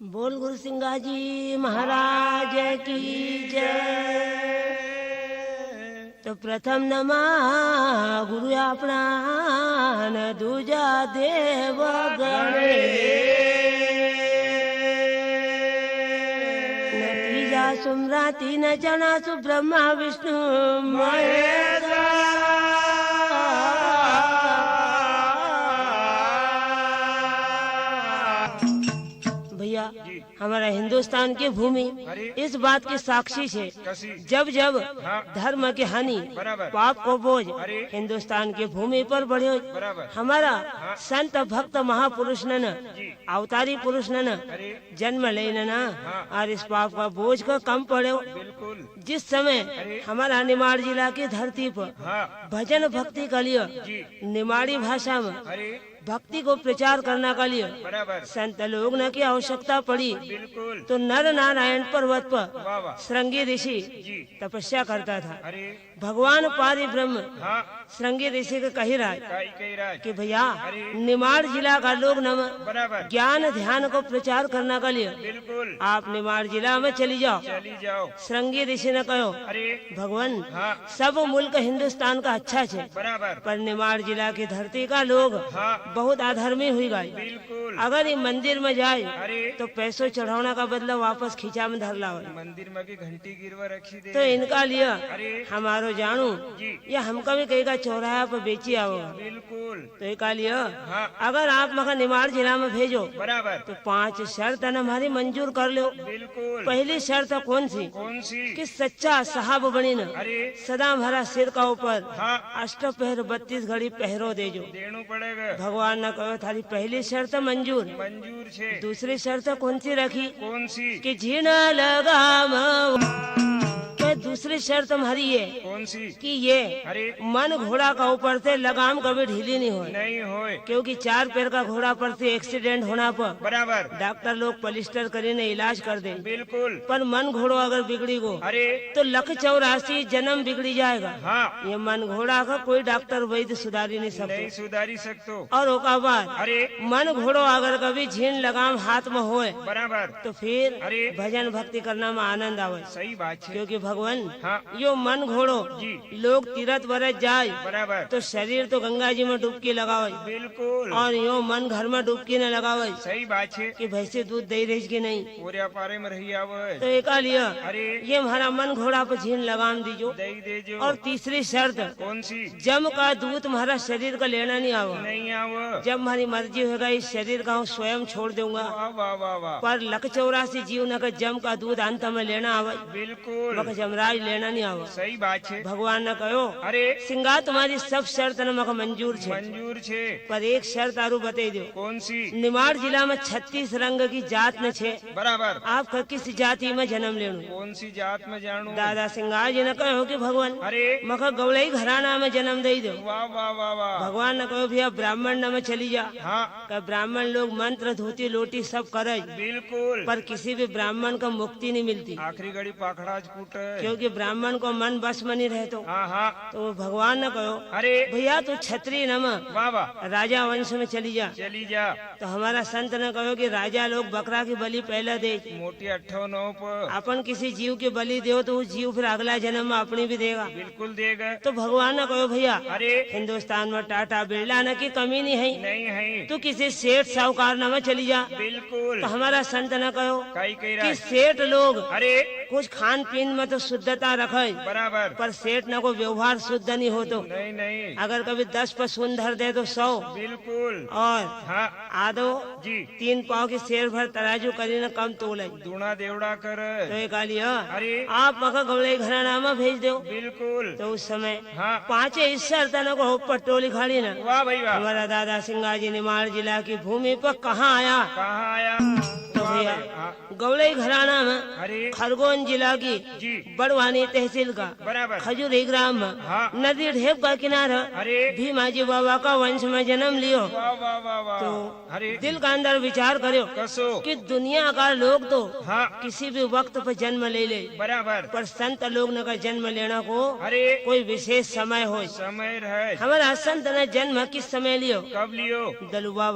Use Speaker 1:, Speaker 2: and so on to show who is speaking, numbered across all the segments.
Speaker 1: बोल गुरु सिंगा जी महाराज की जय। तो प्रथम नमा गुरु अपना न दूजा देव गणे न तीजा सुमराती न जना सु ब्रह्मा विष्णु महेश। भैया हमारा हिंदुस्तान की भूमि इस बात की साक्षी है, जब जब धर्म की हानि पाप को बोझ हिंदुस्तान की भूमि पर बढ़े, हमारा संत भक्त महापुरुष न अवतारी पुरुष न जन्म लेना ना और इस पाप का बोझ को कम पड़े। जिस समय हमारा निमाड़ जिला की धरती पर भजन भक्ति के लिए निमाड़ी भाषा में भक्ति को प्रचार करने के लिए संत लोग न की आवश्यकता पड़ी, तो नर नारायण पर्वत पर श्रृंगी ऋषि तपस्या करता था। भगवान पारि ब्रह्म श्रृंगी ऋषि को कही रहा कि भैया निमाड़ जिला का लोग न ज्ञान ध्यान को प्रचार करने के लिए आप निमाड़ जिला में चली जाओ। श्रृंगी ऋषि ने कहो भगवान सब मुल्क हिंदुस्तान का अच्छा है, पर निमाड़ जिला की धरती का लोग बहुत अधर्मी हुई गए। अगर ये मंदिर में जाए तो पैसों चढ़ाने का बदला वापस खींचा में धर लाओ।
Speaker 2: मंदिर में की घंटी गिरवा रखी दे।
Speaker 1: तो इनका लिए हमारो जानू या हमका भी कहीं का चौराहा पर बेची आओ।
Speaker 2: बिल्कुल।
Speaker 1: तो एक लिए अगर आप मगर निमाड़ जिला में भेजो
Speaker 2: बराबर
Speaker 1: तो 5 शर्त हमारी मंजूर कर लो।
Speaker 2: बिल्कुल।
Speaker 1: पहली शर्त कौन सी? कि सच्चा साहब बनी न सदा हमारा सिर का ऊपर 8 पहर 32 घड़ी पहरो दे जो
Speaker 2: देना पड़ेगा।
Speaker 1: भगवान ने कहो थारी पहली शर्त मंजूर।
Speaker 2: मंजूर छे।
Speaker 1: दूसरी शर्त कौन सी रखी?
Speaker 2: कौन सी?
Speaker 1: कि जीना लगाम। दूसरी शर्त हमारी है
Speaker 2: कौन सी?
Speaker 1: कि ये मन घोड़ा का ऊपर से लगाम कभी ढीली नहीं हो,
Speaker 2: नहीं होए,
Speaker 1: क्योंकि 4 पैर का घोड़ा पर से एक्सीडेंट होना पर
Speaker 2: बराबर
Speaker 1: डॉक्टर लोग पलिस्टर કરીને इलाज कर दे।
Speaker 2: बिल्कुल।
Speaker 1: पर मन घोड़ो अगर बिगड़ी गो तो 184 जन्म बिगड़ी जाएगा। ये मन घोड़ा का कोई डॉक्टर वैद्य सुधारी नहीं सकते।
Speaker 2: सुधारी सकते।
Speaker 1: और ओका बाद मन घोड़ो अगर कभी झीन लगाम हाथ में होए
Speaker 2: बराबर
Speaker 1: तो फिर भजन भक्ति करना में आनंद आवे।
Speaker 2: सही बात है।
Speaker 1: क्योंकि भगवान यो मन घोड़ो लोग तीरथ बरत जाए
Speaker 2: बराबर तो
Speaker 1: शरीर तो गंगा जी में डुबकी लगावे।
Speaker 2: बिल्कुल।
Speaker 1: और यो मन घर में डुबकी न लगावे।
Speaker 2: सही बात है
Speaker 1: कि भैंसे दूध दे रही की नहीं
Speaker 2: पूरे पारे में रही आवे।
Speaker 1: तो एक लिया ये हमारा मन घोड़ा पर झीन लगाम दीजो।
Speaker 2: दे
Speaker 1: और तीसरी शर्त
Speaker 2: कौन सी?
Speaker 1: जम का दूध तुम्हारा शरीर का लेना नहीं आवा।
Speaker 2: नहीं आवा।
Speaker 1: जब हमारी मर्जी होगा इस शरीर का हूँ स्वयं छोड़ दूंगा।
Speaker 2: वाह वाह वाह।
Speaker 1: पर 184 जीव न जम का दूध अंत में लेना आवा।
Speaker 2: बिल्कुल।
Speaker 1: मक जमराज लेना नहीं आवा।
Speaker 2: सही बात है।
Speaker 1: भगवान ने कहो सिंगा तुम्हारी सब शर्त न मक मंजूर छे।
Speaker 2: मंजूर छे। पर
Speaker 1: एक शर्त आरू बता दो।
Speaker 2: कौन सी?
Speaker 1: निमाड़ जिला में 36 रंग की जात न छे
Speaker 2: बराबर।
Speaker 1: आप किस जाति में जन्म लेनु?
Speaker 2: कौन सी जात में जानू?
Speaker 1: दादा सिंगा जी ने कहो कि भगवान मका गौलई घराना में जन्म दे दो।
Speaker 2: वाह वाह वाह वाह।
Speaker 1: भगवान ने कहो भैया ब्राह्मण में चली जा।
Speaker 2: हाँ।
Speaker 1: ब्राह्मण लोग मंत्र धोती लोटी सब करे।
Speaker 2: बिल्कुल।
Speaker 1: पर किसी भी ब्राह्मण को मुक्ति नहीं मिलती।
Speaker 2: आखिरी घड़ी पाखड़ा कूट।
Speaker 1: क्योंकि ब्राह्मण को मन बस में नहीं रहे। तो भगवान ने कहो भैया तू क्षत्रिय नम राजा वंश में चली जा। तो हमारा संत ने कहो कि राजा लोग बकरा की बलि पहले दे।
Speaker 2: मोटी 8-9 पर
Speaker 1: अपन किसी जीव की बलि दो तो उस जीव फिर अगला जन्म में अपनी भी देगा।
Speaker 2: बिल्कुल देगा।
Speaker 1: तो भगवान ने कहो भैया हिंदुस्तान में टाटा बिरला न की कमी नहीं है। तू किसी सेठ साहूकार न में चली जा।
Speaker 2: बिल्कुल।
Speaker 1: तो हमारा संत ने कहो
Speaker 2: कि
Speaker 1: सेठ लोग कुछ खान पीन में तो शुद्धता रखे
Speaker 2: बराबर,
Speaker 1: पर सेठ न को व्यवहार शुद्ध नहीं हो। तो
Speaker 2: नहीं।
Speaker 1: अगर कभी 10 पर सुंदर दे तो 100।
Speaker 2: बिल्कुल।
Speaker 1: और आदो 3 पाव की शेर भर तराजू करी न कम तोले
Speaker 2: दूना देवड़ा कर।
Speaker 1: तो एक आप मका गौड़े घराना में भेज दो।
Speaker 2: बिल्कुल।
Speaker 1: तो उस समय 5 हिस्सा को पटोली खाड़ी न।
Speaker 2: वाह भाई वाह।
Speaker 1: हमारा दादा सिंगा जी निमाड़ जिला की भूमि पर कहाँ आया? तो भैया गौड़े घराना में खरगोन जिला की बड़वानी तहसील का
Speaker 2: बराबर
Speaker 1: खजूरी ग्राम में नदी ढेप का किनारा भीमाजी बाबा का वंश में जन्म लियो। तो दिल का अंदर विचार करो कि दुनिया का लोग तो किसी भी वक्त पर जन्म ले
Speaker 2: बराबर,
Speaker 1: पर संत लोग न का जन्म लेना को कोई विशेष समय हो।
Speaker 2: समय है।
Speaker 1: हमारा संत ने जन्म किस समय लियो?
Speaker 2: कब लियो?
Speaker 1: दलुआ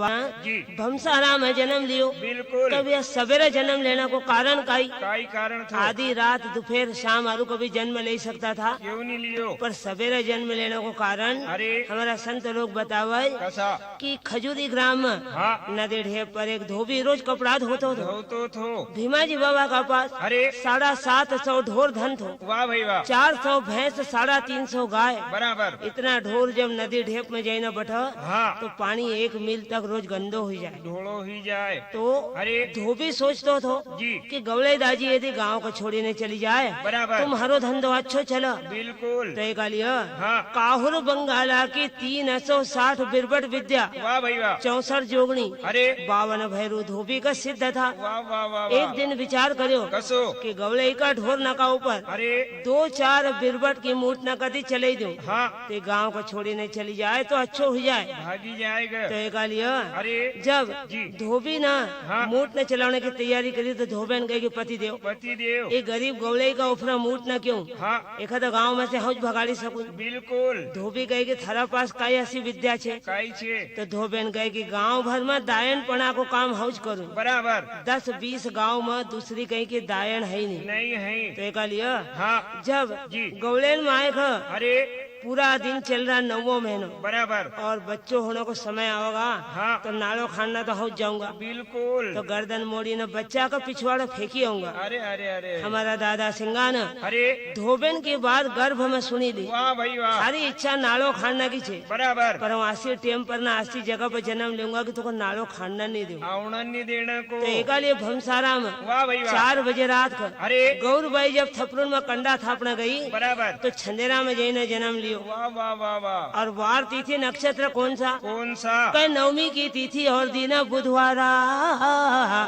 Speaker 1: भमसारा में जन्म लियो।
Speaker 2: बिल्कुल।
Speaker 1: कभी सवेरे जन्म लेने को कारण काई
Speaker 2: कारण था?
Speaker 1: आधी रात दोपहर शाम आरु कभी जन्म ले सकता था,
Speaker 2: क्यों नहीं लियो?
Speaker 1: पर सवेरे जन्म लेने को कारण
Speaker 2: अरे
Speaker 1: हमारा संत लोग बतावे
Speaker 2: कसा?
Speaker 1: कि खजूरी ग्राम में
Speaker 2: हाँ
Speaker 1: नदी ढेप पर एक धोबी रोज कपड़ा धोतो थो।
Speaker 2: तो
Speaker 1: भीमाजी बाबा का पास
Speaker 2: अरे
Speaker 1: 750 ढोर धन थो,
Speaker 2: वाह भाई वाह,
Speaker 1: 400 भैंस, 350 गाय।
Speaker 2: बराबर।
Speaker 1: इतना ढोर जब नदी ढेप में जाए न बैठा
Speaker 2: हाँ
Speaker 1: तो पानी 1 मील तक रोज गंदो हो जाए।
Speaker 2: ढोलो ही जाए
Speaker 1: तो
Speaker 2: अरे
Speaker 1: धोबी सोचतो थो
Speaker 2: जी
Speaker 1: कि गवले दाजी यदि गांव को छोड़ीने चली जाए
Speaker 2: बराबर,
Speaker 1: तुम्हारो धंधो अच्छो चला।
Speaker 2: बिल्कुल
Speaker 1: तो एक लिया
Speaker 2: हाँ
Speaker 1: काहुर बंगाला की 360 बिरबट विद्या,
Speaker 2: वाह भाई वाह,
Speaker 1: 64 जोगणी,
Speaker 2: अरे
Speaker 1: 52 भैरू धोबी का सिद्ध था।
Speaker 2: वाह वाह वाह
Speaker 1: एक दिन विचार करो
Speaker 2: कसो?
Speaker 1: कि गवले का ढोर नका ऊपर
Speaker 2: अरे
Speaker 1: 2-4 बिरबट की मूठ न कदी चले दो,
Speaker 2: हाँ
Speaker 1: तो गांव को छोड़ीने चली जाए तो अच्छो हो जाए।
Speaker 2: भागी जाएगा।
Speaker 1: तो एक लिया
Speaker 2: अरे
Speaker 1: जब
Speaker 2: जी
Speaker 1: धोबी ना
Speaker 2: हाँ।
Speaker 1: मूठ न चलाने की तैयारी करी तो धोबे ने कहे कि पति देव
Speaker 2: पति देव
Speaker 1: ये गरीब गवले का उफरा मूठ न क्यों
Speaker 2: हाँ
Speaker 1: एक गांव में से हौज भगाड़ी सकूं।
Speaker 2: बिल्कुल
Speaker 1: धोबी कहे कि थारा पास काई ऐसी विद्या छे?
Speaker 2: काई छे?
Speaker 1: तो धोबेन कहे कि गांव भर में दायन पना को काम हौज करूं।
Speaker 2: बराबर
Speaker 1: 10-20 गांव में दूसरी कही कि दायन है ही नहीं।
Speaker 2: नहीं है।
Speaker 1: तो एक लिया
Speaker 2: हाँ
Speaker 1: जब
Speaker 2: जी
Speaker 1: गवलेन में आए ख
Speaker 2: अरे
Speaker 1: पूरा दिन चल रहा 9वां महीनों
Speaker 2: बराबर
Speaker 1: और बच्चों होने को समय आएगा
Speaker 2: हाँ
Speaker 1: तो नालो खाना तो हो जाऊंगा।
Speaker 2: बिल्कुल
Speaker 1: तो गर्दन मोड़ी न बच्चा का पिछवाड़ा फेंकी आऊंगा।
Speaker 2: अरे अरे अरे
Speaker 1: हमारा दादा सिंगान
Speaker 2: अरे
Speaker 1: धोबेन की बात गर्भ में सुनी ली।
Speaker 2: वाह भाई वाह,
Speaker 1: सारी इच्छा नालो खाना की छे,
Speaker 2: बराबर
Speaker 1: पर आसी टेम पर ना आसी जगह पर जन्म लूंगा कि तुमको नालो खाना नहीं दूंगा।
Speaker 2: आवना नहीं देना को।
Speaker 1: तो एका लिए भमसारा में
Speaker 2: वाह भाई वाह,
Speaker 1: 4 बजे रात को
Speaker 2: अरे
Speaker 1: गौरबाई जब थपरुन में कंडा थापना गई
Speaker 2: बराबर
Speaker 1: तो छंदेरा में जईने जन्म लियो।
Speaker 2: वाह वाह वाह वाह,
Speaker 1: और वार तिथि नक्षत्र कौन सा?
Speaker 2: कौन सा?
Speaker 1: कई 9वीं की तिथि और दिन बुधवारा।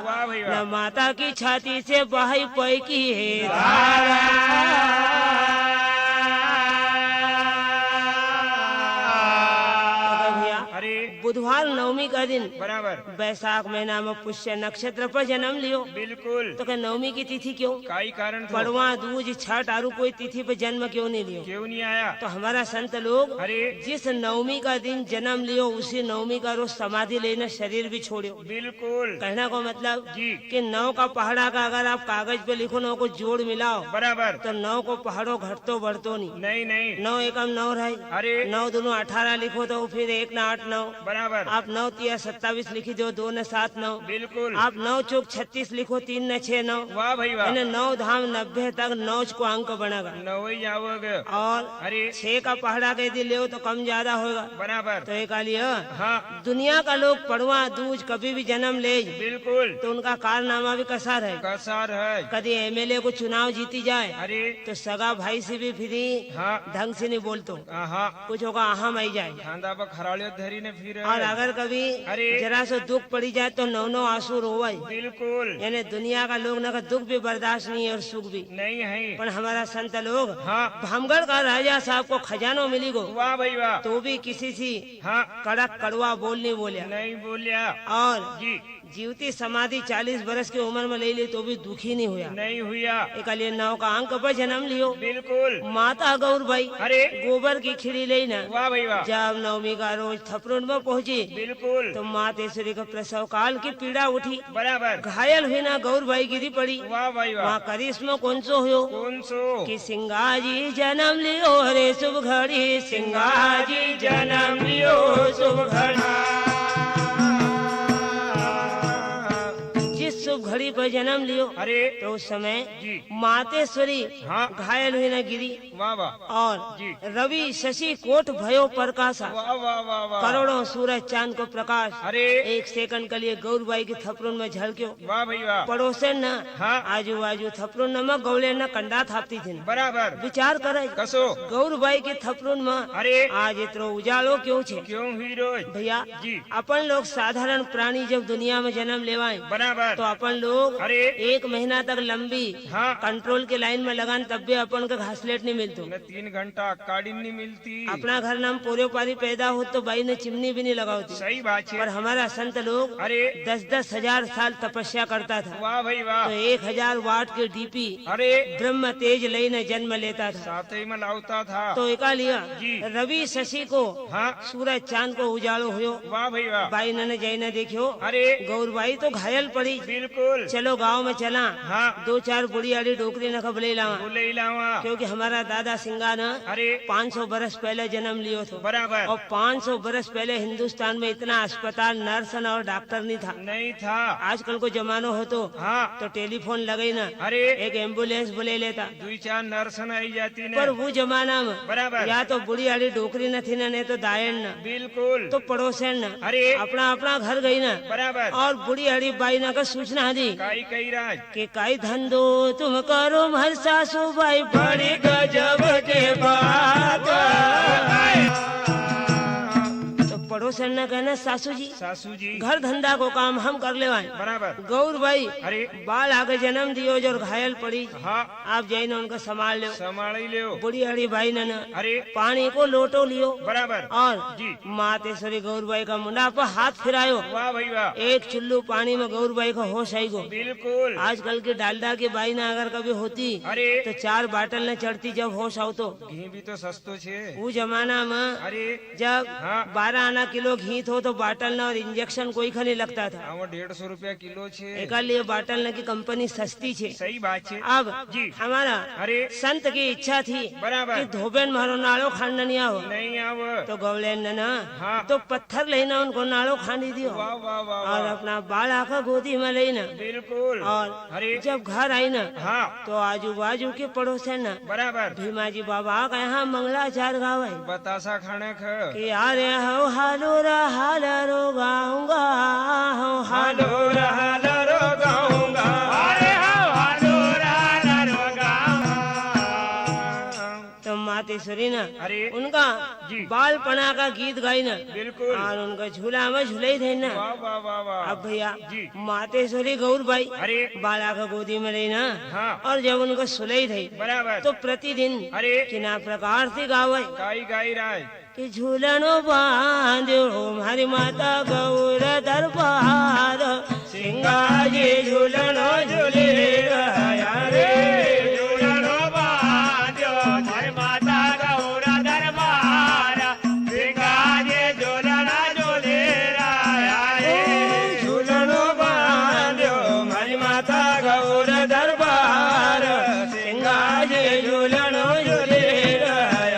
Speaker 2: वाह भाई वाह,
Speaker 1: न माता की छाती से बहाई पैकी है धारा। तो भैया
Speaker 2: अरे
Speaker 1: बुधवार 9वीं का दिन
Speaker 2: बराबर
Speaker 1: बैसाख महीना में पुष्य नक्षत्र पर जन्म लियो।
Speaker 2: बिल्कुल।
Speaker 1: तो क्या 9वीं की तिथि क्यों?
Speaker 2: काई कारण था?
Speaker 1: पड़वा दूज छठ आरु कोई तिथि पर जन्म क्यों नहीं लियो?
Speaker 2: क्यों नहीं आया?
Speaker 1: तो हमारा संत लोग
Speaker 2: अरे
Speaker 1: जिस 9वीं का दिन जन्म लियो उसी 9वीं का रोज समाधि लेने शरीर भी छोड़ियो।
Speaker 2: बिल्कुल
Speaker 1: कहना को मतलब
Speaker 2: जी
Speaker 1: कि 9 का पहाड़ा का अगर आप कागज पे लिखो 9 को जोड़ मिलाओ
Speaker 2: बराबर,
Speaker 1: तो 9 को पहाड़ों घटतो बढ़तो नहीं।
Speaker 2: नहीं नहीं
Speaker 1: 9 एकम 9 रहे,
Speaker 2: अरे
Speaker 1: 9 दूनो 18 लिखो तो फिर 1 न 8 9।
Speaker 2: बराबर
Speaker 1: आप 9 तिया 27 लिखी दो, 2 न 7 9।
Speaker 2: बिल्कुल।
Speaker 1: आप 9 चौक 36 लिखो, 3 न 6 9।
Speaker 2: वाह भाई वाह,
Speaker 1: यानी 9 धाम 90 तक 9 को अंक बनेगा।
Speaker 2: नवई जाओगे।
Speaker 1: और
Speaker 2: अरे
Speaker 1: 6 का पहाड़ा के यदि ले तो कम ज्यादा होगा।
Speaker 2: बराबर
Speaker 1: तो एक लिए
Speaker 2: हाँ
Speaker 1: दुनिया का लोग पड़वा दूज कभी भी जन्म ले
Speaker 2: बिल्कुल,
Speaker 1: तो उनका कारनामा भी कसार है।
Speaker 2: कसार है।
Speaker 1: कभी एमएलए को चुनाव जीती जाए
Speaker 2: अरे
Speaker 1: तो सगा भाई से भी फिर
Speaker 2: हाँ
Speaker 1: ढंग से नहीं बोलतो,
Speaker 2: हाँ
Speaker 1: कुछ होगा अहम आई जाए।
Speaker 2: खांदा पर खराड़ियो धरी ने फिर
Speaker 1: और अगर कभी
Speaker 2: अरे
Speaker 1: जरा से दुख पड़ी जाए तो 9 आंसू रोवाई।
Speaker 2: बिल्कुल
Speaker 1: यानी दुनिया का लोग ना का दुख भी बर्दाश्त नहीं है और सुख भी।
Speaker 2: नहीं है।
Speaker 1: पर हमारा संत लोग
Speaker 2: हाँ
Speaker 1: भामगढ़ का राजा साहब को खजानो मिली गो
Speaker 2: वाह भाई वाह,
Speaker 1: तो भी किसी से
Speaker 2: हाँ
Speaker 1: कड़क कड़वा बोल नहीं बोलिया।
Speaker 2: नहीं बोलिया
Speaker 1: और
Speaker 2: जी,
Speaker 1: जीवती समाधि 40 बरस की उम्र में ले ली तो भी दुखी नहीं हुआ।
Speaker 2: नहीं हुआ।
Speaker 1: एक लिए 9 का अंक पर जन्म लियो।
Speaker 2: बिल्कुल।
Speaker 1: माता गौरबाई
Speaker 2: अरे
Speaker 1: गोबर की खिड़ी लेना
Speaker 2: वाह भाई वाह,
Speaker 1: जब 9वीं का रोज थपरुन में पहुंची
Speaker 2: बिल्कुल
Speaker 1: तो मातेश्वरी का प्रसव काल की पीड़ा उठी,
Speaker 2: बराबर।
Speaker 1: घायल हुई ना गौरबाई गिरी पड़ी।
Speaker 2: वाह भाई वाह,
Speaker 1: वहाँ करिश्मा कौन सो हुयो
Speaker 2: कौन सो?
Speaker 1: कि सिंगाजी जन्म लियो रे शुभ घड़ी, सिंगाजी जन्म लियो शुभ घड़ी। जिस शुभ घड़ी पर जन्म लियो
Speaker 2: अरे
Speaker 1: तो उस समय
Speaker 2: जी
Speaker 1: मातेश्वरी
Speaker 2: हाँ
Speaker 1: घायल हुई न गिरी
Speaker 2: वाह वाह
Speaker 1: और
Speaker 2: जी,
Speaker 1: रवि शशि कोट भयो प्रकाशा,
Speaker 2: वाह वाह वाह वाह,
Speaker 1: करोड़ों सूरज चांद को प्रकाश
Speaker 2: अरे
Speaker 1: 1 सेकंड के लिए गौरबाई की थपरुन में झलक्यो।
Speaker 2: वाह भाई वाह,
Speaker 1: पड़ोसन न
Speaker 2: हाँ
Speaker 1: आजू बाजू थपरुन में गौले न कंडा थापती थी।
Speaker 2: बराबर।
Speaker 1: विचार करे
Speaker 2: कसो?
Speaker 1: गौरबाई की थपरुन में
Speaker 2: अरे
Speaker 1: आज इतरो उजालो क्यों छे?
Speaker 2: क्यों हुई रोज?
Speaker 1: भैया
Speaker 2: जी
Speaker 1: अपन लोग साधारण प्राणी जब दुनिया में जन्म लेवाए
Speaker 2: बराबर।
Speaker 1: तो अपन लोग
Speaker 2: अरे
Speaker 1: 1 महीना तक लंबी
Speaker 2: हाँ
Speaker 1: कंट्रोल के लाइन में लगान तब भी अपन का घासलेट नहीं मिलतो।
Speaker 2: न 3 घंटा काड़ी नहीं मिलती।
Speaker 1: अपना घर नाम पूरे पारी पैदा हो तो बाई ने चिमनी भी नहीं लगाती।
Speaker 2: सही बात
Speaker 1: पर
Speaker 2: है।
Speaker 1: हमारा संत लोग
Speaker 2: अरे
Speaker 1: 10-10 हजार साल तपस्या करता था
Speaker 2: वाह भाई वाह,
Speaker 1: तो 1000 वाट के डीपी
Speaker 2: अरे
Speaker 1: ब्रह्म तेज लेने जन्म लेता था।
Speaker 2: साथ ही में लाउता था।
Speaker 1: तो एका लिया
Speaker 2: जी
Speaker 1: रवि शशि को
Speaker 2: हाँ
Speaker 1: सूरज चांद को उजालो हुयो।
Speaker 2: वाह भाई वाह,
Speaker 1: बाई ने जय ने देखियो
Speaker 2: अरे
Speaker 1: गौरबाई तो घायल पड़ी,
Speaker 2: बिल्कुल।
Speaker 1: चलो गांव में चला।
Speaker 2: हाँ।
Speaker 1: 2-4 बुढ़ी आड़ी डोकरी न खबले लावा,
Speaker 2: बोले लावा।
Speaker 1: क्योंकि हमारा दादा सिंगा न
Speaker 2: अरे
Speaker 1: 500 बरस पहले जन्म लियो था,
Speaker 2: बराबर।
Speaker 1: और 500 बरस पहले हिंदुस्तान में इतना अस्पताल, नर्स और डॉक्टर नहीं था।
Speaker 2: नहीं था।
Speaker 1: आजकल को जमानो हो तो
Speaker 2: हाँ।
Speaker 1: टेलीफोन लगे ना,
Speaker 2: अरे
Speaker 1: एक एम्बुलेंस बुले लेता।
Speaker 2: 2-4 नर्सन आई जाती न।
Speaker 1: पर वो जमाना में
Speaker 2: बराबर।
Speaker 1: या तो बुढ़ी आड़ी डोकरी न थी न, नहीं तो दायन न,
Speaker 2: बिल्कुल।
Speaker 1: तो पड़ोसन न
Speaker 2: अरे
Speaker 1: अपना अपना घर गई ना,
Speaker 2: बराबर।
Speaker 1: और बुढ़ी आड़ी बाई ना का सूचना दी
Speaker 2: काई कई राज
Speaker 1: कि काई धंधो तुम करो हर सासू बाई, बड़ी गजब के बात। तो पड़ोसन ने कहना सासू जी घर धंधा को काम हम कर ले
Speaker 2: बराबर।
Speaker 1: गौर भाई
Speaker 2: अरे
Speaker 1: बाल आगे जन्म दियो जो घायल पड़ी,
Speaker 2: हाँ
Speaker 1: आप जाइए उनका संभाल लो।
Speaker 2: संभाल ही ले।
Speaker 1: बुढ़ी अड़ी भाई ने न
Speaker 2: अरे
Speaker 1: पानी को लोटो लियो,
Speaker 2: बराबर।
Speaker 1: और
Speaker 2: जी
Speaker 1: मातेश्वरी गौरबाई का मुंडा पर हाथ फिरायो।
Speaker 2: वाह भाई वाह।
Speaker 1: एक चुल्लू पानी में गौरबाई का होश आई गो।
Speaker 2: बिल्कुल।
Speaker 1: आजकल की डालडा की बाई ना अगर कभी होती
Speaker 2: अरे
Speaker 1: तो 4 बाटल न चढ़ती जब होश आओ तो।
Speaker 2: घी भी तो सस्तो छे।
Speaker 1: वो जमाना में
Speaker 2: अरे
Speaker 1: जब
Speaker 2: हाँ।
Speaker 1: 12 आना किलो घी हो तो बाटल न और इंजेक्शन कोई खा नहीं लगता था।
Speaker 2: 150 रुपया किलो छे।
Speaker 1: एक लिए बाटल न की कंपनी सस्ती छे।
Speaker 2: सही बात छे।
Speaker 1: अब
Speaker 2: जी
Speaker 1: हमारा
Speaker 2: अरे
Speaker 1: संत की इच्छा थी
Speaker 2: बराबर।
Speaker 1: कि धोबेन मारो नाड़ो खांड नहीं आओ,
Speaker 2: नहीं आव।
Speaker 1: तो गवलेन ने ना
Speaker 2: हाँ।
Speaker 1: तो पत्थर लेना उनको नाड़ो खांडी दियो,
Speaker 2: वाह वाह वाह
Speaker 1: और
Speaker 2: वाह।
Speaker 1: अपना बाल आका गोदी में लेना।
Speaker 2: बिल्कुल।
Speaker 1: और
Speaker 2: अरे
Speaker 1: जब घर आई ना
Speaker 2: हाँ
Speaker 1: तो आजू बाजू के पड़ोसन न
Speaker 2: बराबर।
Speaker 1: भीमा जी बाबा का यहाँ मंगलाचार गावे
Speaker 2: बतासा खाने ख
Speaker 1: कि अरे हो हालो रो गाऊंगा, हो हालो
Speaker 2: रो गाऊंगा। अरे हालो रो गाऊंगा।
Speaker 1: तो मातेश्वरी न
Speaker 2: अरे
Speaker 1: उनका
Speaker 2: जी।
Speaker 1: बाल पना का गीत गाई न,
Speaker 2: बिल्कुल।
Speaker 1: और उनका झूला में झूले थे न।
Speaker 2: वाह वाह वाह वाह।
Speaker 1: अब भैया
Speaker 2: जी
Speaker 1: मातेश्वरी गौर बाई
Speaker 2: अरे
Speaker 1: बाला का गोदी में रही ना,
Speaker 2: हाँ।
Speaker 1: और जब उनको सुलई थी
Speaker 2: बराबर।
Speaker 1: तो प्रतिदिन
Speaker 2: अरे
Speaker 1: किना प्रकार से गावे
Speaker 2: काई गाई राज
Speaker 1: कि झूलनो बांध्यो हमारी माता गौर दरबार, सिंगाजी झूलनो झूले रहा रे।
Speaker 2: झूलनो बांध्यो हमारी माता गौर दरबार, सिंगाजी झूलना झूले रहा रे। झूलनो बांध्यो हमारी माता गौर दरबार, सिंगाजी झूलनो झूले रहा रे।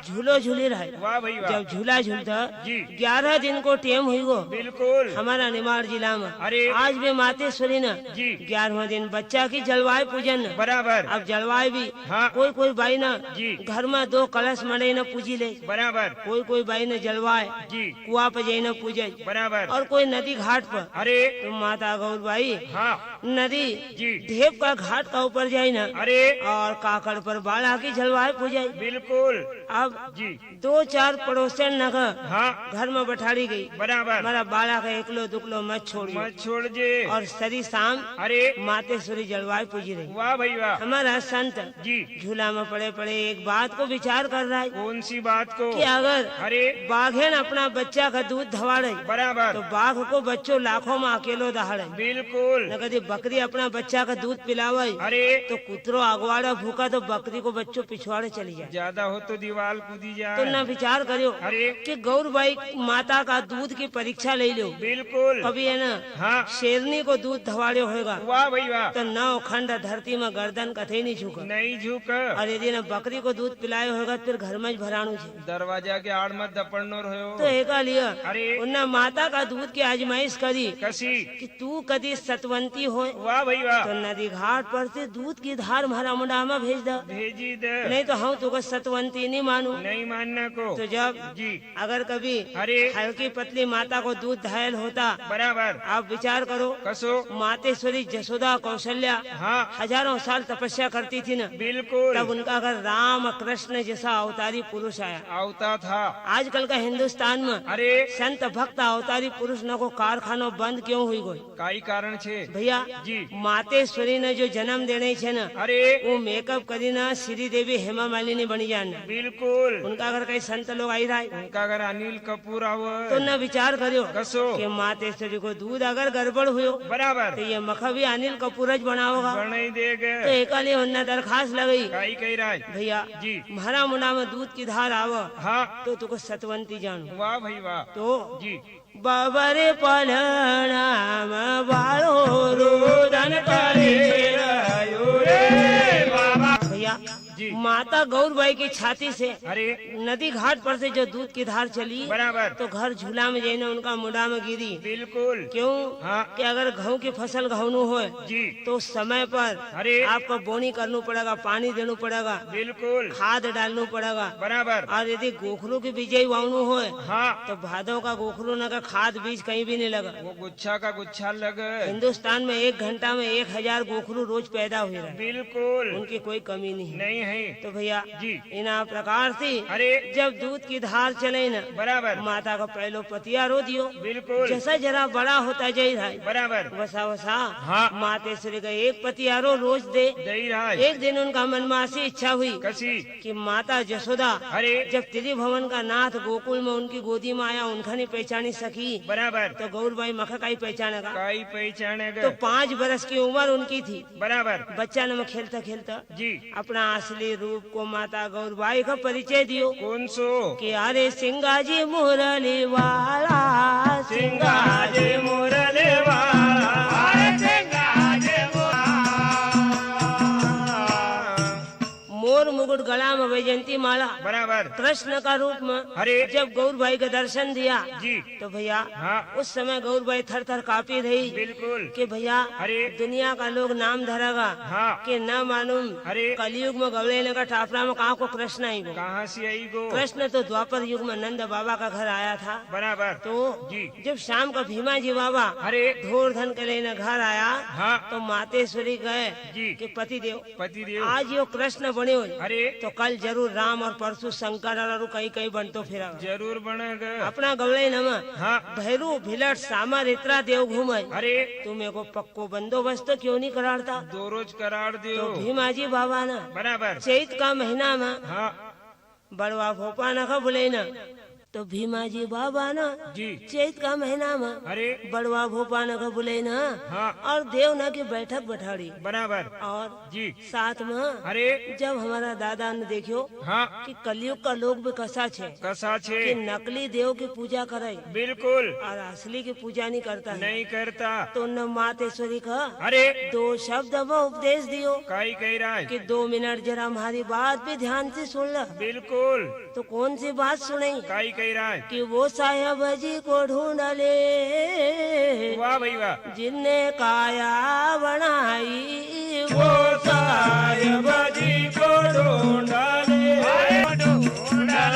Speaker 1: झूलो झूले रहा।
Speaker 2: वाह भाई वाह।
Speaker 1: जब झूला झूलता
Speaker 2: जी
Speaker 1: 11 दिन को टेम हुई गो
Speaker 2: बिल्कुल।
Speaker 1: हमारा निमाड़ जिला में।
Speaker 2: अरे
Speaker 1: आज भी मातेश्वरी न
Speaker 2: जी
Speaker 1: 11वें दिन बच्चा की जलवायु पूजन न।
Speaker 2: बराबर।
Speaker 1: अब जलवायु भी
Speaker 2: हाँ।
Speaker 1: कोई बाई न
Speaker 2: जी
Speaker 1: घर में 2 कलश मड़े न पूजी ले,
Speaker 2: बराबर।
Speaker 1: कोई बाई न जलवायु
Speaker 2: जी
Speaker 1: कुआ पर जाई न पूजे,
Speaker 2: बराबर।
Speaker 1: और कोई नदी घाट पर।
Speaker 2: अरे
Speaker 1: तो माता गौर बाई
Speaker 2: हाँ
Speaker 1: नदी
Speaker 2: जी
Speaker 1: ढेप का घाट का ऊपर जाई न,
Speaker 2: अरे
Speaker 1: और काकड़ पर बाला की जलवायु पूजाई।
Speaker 2: बिल्कुल।
Speaker 1: अब
Speaker 2: जी
Speaker 1: 2-4 पड़ोसन नगर
Speaker 2: हाँ
Speaker 1: घर में बैठाड़ी गई।
Speaker 2: बराबर।
Speaker 1: हमारा बाला का एकलो दुकलो मत छोड़ियो,
Speaker 2: मत छोड़ जे।
Speaker 1: और सरी शाम
Speaker 2: अरे
Speaker 1: मातेश्वरी जलवायु पूजी रही।
Speaker 2: वाह भाई वाह।
Speaker 1: हमारा संत
Speaker 2: जी
Speaker 1: झूला में पड़े पड़े एक बात को विचार कर रहा है
Speaker 2: कौन सी बात को?
Speaker 1: कि अगर
Speaker 2: अरे
Speaker 1: बाघेन अपना बच्चा का दूध धवाड़े
Speaker 2: बराबर।
Speaker 1: तो बाघ को बच्चों लाखों में अकेलो दहाड़े,
Speaker 2: बिल्कुल।
Speaker 1: न कभी बकरी अपना बच्चा का दूध पिलावे
Speaker 2: अरे
Speaker 1: तो कुतरो अगवाड़ा भूखा तो बकरी को बच्चों पिछवाड़े चली जाए।
Speaker 2: ज्यादा हो तो दीवार कूदी जाए।
Speaker 1: तो न विचार करियो
Speaker 2: अरे
Speaker 1: कि गौरबाई माता का दूध की परीक्षा ले लो।
Speaker 2: बिल्कुल।
Speaker 1: कभी है ना
Speaker 2: हाँ
Speaker 1: शेरनी को दूध धवाड़े होगा
Speaker 2: वाह भाई वाह।
Speaker 1: तो 9 खंड धरती में गर्दन कथे नहीं झुका,
Speaker 2: नहीं झुक।
Speaker 1: और यदि न बकरी को दूध पिलाए होगा तो फिर घर में भराणु छे।
Speaker 2: दरवाजा के आड़ मत दपड़नो रहो।
Speaker 1: तो एका लिया
Speaker 2: अरे
Speaker 1: उन्ना माता का दूध की आजमाइश करी
Speaker 2: कसी
Speaker 1: कि तू कदी सतवंती हो
Speaker 2: वाह भाई वाह।
Speaker 1: तो नदी घाट पर से दूध की धार हमारा मुंडा में भेज दो,
Speaker 2: भेजी दे।
Speaker 1: नहीं तो हम तुको सतवंती नहीं मानू।
Speaker 2: नहीं मानना को।
Speaker 1: तो जब
Speaker 2: जी
Speaker 1: अगर कभी
Speaker 2: अरे
Speaker 1: हल्की पतली माता को दूध घायल होता,
Speaker 2: बराबर।
Speaker 1: आप विचार करो
Speaker 2: कसो
Speaker 1: मातेश्वरी जसोदा कौशल्या
Speaker 2: हाँ
Speaker 1: हजारों साल तपस्या करती थी न,
Speaker 2: बिल्कुल।
Speaker 1: तब उनका अगर राम कृष्ण जैसा अवतारी पुरुष आया।
Speaker 2: आवता था।
Speaker 1: आजकल का हिंदुस्तान में
Speaker 2: अरे
Speaker 1: संत भक्त अवतारी पुरुष न को कारखाना बंद क्यों हुई गई?
Speaker 2: काई कारण छे
Speaker 1: भैया
Speaker 2: जी।
Speaker 1: मातेश्वरी ने जो जन्म देने छे न,
Speaker 2: अरे
Speaker 1: वो मेकअप करी ना श्री देवी हेमा मालिनी बनी जाना।
Speaker 2: बिल्कुल।
Speaker 1: उनका अगर कई संत लोग आई रहा है
Speaker 2: उनका अगर अनिल कपूर आव
Speaker 1: तो न विचार करियो
Speaker 2: कसो
Speaker 1: कि मातेश्वरी को दूध अगर गड़बड़ हुयो
Speaker 2: बराबर
Speaker 1: तो ये मखबी अनिल कपूर ज बनाओगा।
Speaker 2: बनाई देगा।
Speaker 1: तो एकाली उन्ना दरखास्त लगाई
Speaker 2: काई कही रहा है
Speaker 1: भैया
Speaker 2: जी।
Speaker 1: म्हारा मुंडा में दूध की धार आव
Speaker 2: हाँ
Speaker 1: तो तुको सतवंती जानो।
Speaker 2: वाह भाई वाह।
Speaker 1: तो
Speaker 2: जी
Speaker 1: बाबरे पलनाम बाळो रोदन करे रयो रे बाबा। भैया
Speaker 2: जी।
Speaker 1: माता गौरबाई की छाती से
Speaker 2: अरे
Speaker 1: नदी घाट पर से जो दूध की धार चली
Speaker 2: बराबर।
Speaker 1: तो घर झूला में जाने उनका मुंडा में गिरी।
Speaker 2: बिल्कुल।
Speaker 1: क्यों?
Speaker 2: हाँ।
Speaker 1: कि अगर गेहूं की फसल गहनू हो
Speaker 2: जी।
Speaker 1: तो समय पर
Speaker 2: अरे
Speaker 1: आपको बोनी करना पड़ेगा, पानी देना पड़ेगा,
Speaker 2: बिल्कुल
Speaker 1: खाद डालना पड़ेगा।
Speaker 2: बराबर।
Speaker 1: और यदि गोखरू की बीज वावनू हो
Speaker 2: हाँ
Speaker 1: तो भादों का गोखरू न का खाद बीज कहीं भी नहीं लगा।
Speaker 2: वो गुच्छा का गुच्छा लग।
Speaker 1: हिंदुस्तान में 1 घंटा में 1000 गोखरू रोज पैदा हुए रहे,
Speaker 2: बिल्कुल
Speaker 1: उनकी कोई कमी नहीं।
Speaker 2: नहीं है।
Speaker 1: तो भैया
Speaker 2: जी।
Speaker 1: इना प्रकार से
Speaker 2: अरे
Speaker 1: जब दूध की धार चले न
Speaker 2: बराबर।
Speaker 1: माता का पहलो पतिया रो दियो।
Speaker 2: बिल्कुल
Speaker 1: जैसा जरा बड़ा होता जाई रहा
Speaker 2: बराबर।
Speaker 1: वसा वसा
Speaker 2: हाँ।
Speaker 1: मातेश्वरी का एक पतियारो रोज दे।
Speaker 2: दही रहा
Speaker 1: एक दिन उनका मन में ऐसी इच्छा हुई
Speaker 2: कसी।
Speaker 1: कि माता जसोदा
Speaker 2: अरे
Speaker 1: जब त्रिभुवन का नाथ गोकुल में उनकी गोदी में आया उनका नहीं पहचानी सकी
Speaker 2: बराबर।
Speaker 1: तो गौरबाई मखा का ही पहचानेगा।
Speaker 2: काई पहचानेगा।
Speaker 1: तो 5 बरस की उम्र उनकी थी।
Speaker 2: बराबर।
Speaker 1: बच्चा न खेलता खेलता
Speaker 2: जी।
Speaker 1: अपना असली रूप को माता गौरबाई का परिचय दियो
Speaker 2: कौन सो?
Speaker 1: कि अरे सिंगाजी मुरली वाला
Speaker 2: सिंगाजी मुरली वाला, अरे सिंगाजी
Speaker 1: मोर मुकुट गला में वैजंती माला
Speaker 2: बराबर।
Speaker 1: कृष्ण का रूप में
Speaker 2: अरे
Speaker 1: जब गौरबाई का दर्शन दिया
Speaker 2: जी।
Speaker 1: तो भैया
Speaker 2: हाँ
Speaker 1: उस समय गौरबाई थर थर कांपी रही
Speaker 2: बिल्कुल।
Speaker 1: कि भैया
Speaker 2: अरे
Speaker 1: दुनिया का लोग नाम धरेगा
Speaker 2: हाँ
Speaker 1: कि न मालूम
Speaker 2: अरे
Speaker 1: कलयुग में गवले ने का टापरा में कहाँ को कृष्ण आई गो।
Speaker 2: कहाँ से आई गो?
Speaker 1: कृष्ण तो द्वापर युग में नंद बाबा का घर आया था।
Speaker 2: बराबर।
Speaker 1: तो
Speaker 2: जी।
Speaker 1: जब शाम का भीमा जी बाबा
Speaker 2: अरे
Speaker 1: धोर धन के लेने घर आया
Speaker 2: हाँ
Speaker 1: तो मातेश्वरी गए
Speaker 2: जी।
Speaker 1: कि पति देव
Speaker 2: पति देव
Speaker 1: आज यो कृष्ण बने हो
Speaker 2: अरे
Speaker 1: तो कल जरूर राम और परसों शंकर और कहीं कहीं बनतो फिरा
Speaker 2: जरूर बनेगा।
Speaker 1: अपना गवले नमा
Speaker 2: हाँ
Speaker 1: भैरू भिलट सामर इतना देव घूमे
Speaker 2: अरे
Speaker 1: तू मेरे को पक्को बंदोबस्त क्यों नहीं करारता।
Speaker 2: दो रोज करार
Speaker 1: तो
Speaker 2: दियो।
Speaker 1: भीमाजी बाबा ना
Speaker 2: बराबर।
Speaker 1: चैत का महीना में
Speaker 2: हाँ
Speaker 1: बड़वा भोपा न बोले ना तो भीमाजी बाबा ना
Speaker 2: जी।
Speaker 1: चैत का महीना में
Speaker 2: अरे
Speaker 1: बड़वा भोपा न बोले ना
Speaker 2: हाँ
Speaker 1: और देव न की बैठक बैठाड़ी
Speaker 2: बराबर।
Speaker 1: और
Speaker 2: जी।
Speaker 1: साथ में
Speaker 2: अरे
Speaker 1: जब हमारा दादा ने देखियो
Speaker 2: हाँ
Speaker 1: कि कलयुग का लोग भी कसा छे
Speaker 2: कसा छे
Speaker 1: कि नकली देव की पूजा करे
Speaker 2: बिल्कुल
Speaker 1: और असली की पूजा नहीं करता है।
Speaker 2: नहीं करता।
Speaker 1: तो न मातेश्वरी का
Speaker 2: अरे
Speaker 1: 2 शब्द में उपदेश दियो
Speaker 2: काई कह रहा है
Speaker 1: कि 2 मिनट जरा हमारी बात भी ध्यान से सुन ल।
Speaker 2: बिल्कुल।
Speaker 1: तो कौन सी बात सुनी
Speaker 2: काई कह रहा है?
Speaker 1: कि वो साहेब जी को ढूंढ ले
Speaker 2: वाह भाई वाह।
Speaker 1: जिनने काया बनाई
Speaker 2: वो साहेब जी को ढूंढ ले, ढूंढ ले।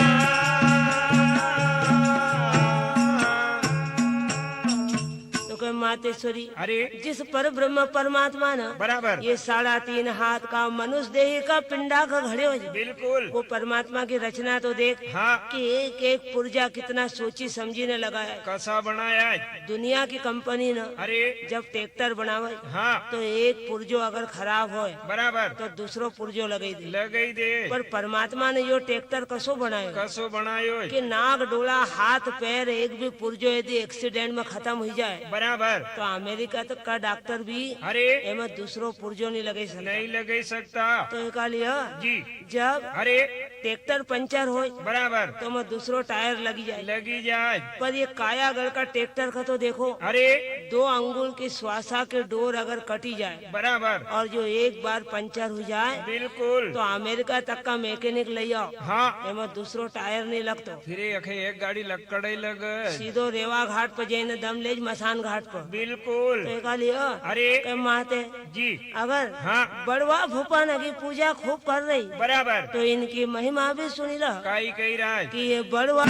Speaker 1: तो कहे मातेश्वरी
Speaker 2: अरे
Speaker 1: जिस पर ब्रह्म परमात्मा न
Speaker 2: बराबर।
Speaker 1: ये 3.5 हाथ का मनुष्य देह का पिंडा का घड़े हो
Speaker 2: बिल्कुल।
Speaker 1: वो परमात्मा की रचना तो देख
Speaker 2: हाँ
Speaker 1: कि एक एक पुर्जा कितना सोची समझी ने लगाया।
Speaker 2: कसा बनाया है?
Speaker 1: दुनिया की कंपनी न
Speaker 2: अरे
Speaker 1: जब ट्रैक्टर बनावे
Speaker 2: हाँ
Speaker 1: तो एक पुर्जो अगर खराब हो
Speaker 2: बराबर
Speaker 1: तो दूसरो पुर्जो लगे दे।
Speaker 2: लगई दे।
Speaker 1: पर परमात्मा ने यो ट्रैक्टर कसो बनायो
Speaker 2: कसो बनायो है?
Speaker 1: कि नाक डोला हाथ पैर एक भी पुर्जो यदि एक्सीडेंट में खत्म हो जाए
Speaker 2: बराबर।
Speaker 1: तो अमेरिका तक का डॉक्टर भी
Speaker 2: अरे
Speaker 1: एमे दूसरो पुर्जो नहीं लगे सकता।
Speaker 2: नहीं लगे सकता।
Speaker 1: तो एक लिया
Speaker 2: जी।
Speaker 1: जब
Speaker 2: अरे
Speaker 1: ट्रैक्टर पंचर हो
Speaker 2: बराबर
Speaker 1: तो मैं दूसरो टायर लगी जाए।
Speaker 2: लगी जाए।
Speaker 1: पर ये कायागढ़ का ट्रैक्टर का तो देखो
Speaker 2: अरे
Speaker 1: 2 अंगुल की श्वासा के डोर अगर कटी जाए
Speaker 2: बराबर।
Speaker 1: और जो एक बार पंचर हो जाए
Speaker 2: बिल्कुल।
Speaker 1: तो अमेरिका तक का मैकेनिक ले आओ
Speaker 2: हाँ
Speaker 1: एमे दूसरो टायर नहीं लगतो।
Speaker 2: फिर अखे एक गाड़ी लकड़े लग।
Speaker 1: सीधो रेवा घाट पर जाने दम ले मसान घाट पर।
Speaker 2: बिल्कुल।
Speaker 1: तो एक लिया
Speaker 2: अरे
Speaker 1: के माते
Speaker 2: जी।
Speaker 1: अगर
Speaker 2: हाँ
Speaker 1: बड़वा भूपान की पूजा खूब कर रही
Speaker 2: बराबर।
Speaker 1: तो इनकी महिमा भी सुनी ला
Speaker 2: काई कह रहा है?
Speaker 1: कि ये बड़वा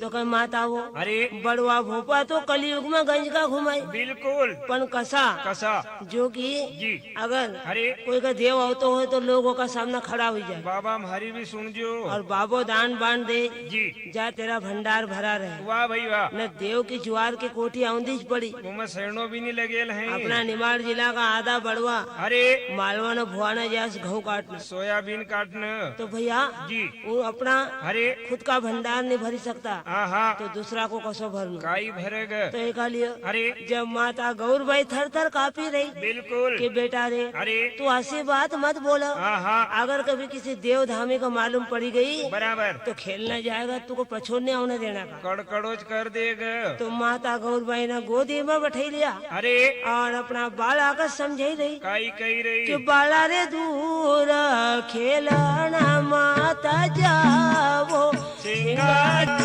Speaker 1: तो कहे माता वो
Speaker 2: अरे
Speaker 1: बड़वा भोपा तो कलयुग में गंज का घुमाई
Speaker 2: बिल्कुल।
Speaker 1: पन कसा
Speaker 2: कसा
Speaker 1: जो कि
Speaker 2: जी।
Speaker 1: अगर
Speaker 2: अरे
Speaker 1: कोई का देव आवतो हो तो लोगों का सामना खड़ा हो जाए
Speaker 2: बाबा हमारी भी सुन जो।
Speaker 1: और बाबो दान बांध दे
Speaker 2: जी।
Speaker 1: जा तेरा भंडार भरा रहे।
Speaker 2: वाह भाई वाह।
Speaker 1: न देव की ज्वार की कोठी औंधीच पड़ी।
Speaker 2: मुँह सैनो भी नहीं लगेल है।
Speaker 1: अपना निमाड़ जिला का आधा बड़वा
Speaker 2: अरे
Speaker 1: मालवा न भुआना जैस घऊ काटना।
Speaker 2: सोयाबीन काटना।
Speaker 1: तो भैया
Speaker 2: जी।
Speaker 1: वो अपना
Speaker 2: अरे
Speaker 1: खुद का भंडार नहीं भरी सकता।
Speaker 2: हाँ हाँ
Speaker 1: तो दूसरा को कसो भरनो।
Speaker 2: काई भरेग।
Speaker 1: तो एक लियो
Speaker 2: अरे
Speaker 1: जब माता गौरबाई थर थर कापी रही
Speaker 2: बिल्कुल
Speaker 1: कि बेटा रे
Speaker 2: अरे
Speaker 1: तू ऐसी बात मत बोला,
Speaker 2: हाँ हाँ
Speaker 1: अगर कभी किसी देव धामी को मालूम पड़ी गई
Speaker 2: बराबर
Speaker 1: तो खेलना जाएगा, तुको पछोड़ने आने देना का।
Speaker 2: कड़कड़ोज कर देगा।
Speaker 1: तो माता गौरबाई ने गोदी में बैठा लिया
Speaker 2: अरे
Speaker 1: और अपना बाल आकर समझाई रही
Speaker 2: काई कही रही
Speaker 1: कि बाला रे दूर खेलना माता जाओ
Speaker 2: सिंगार।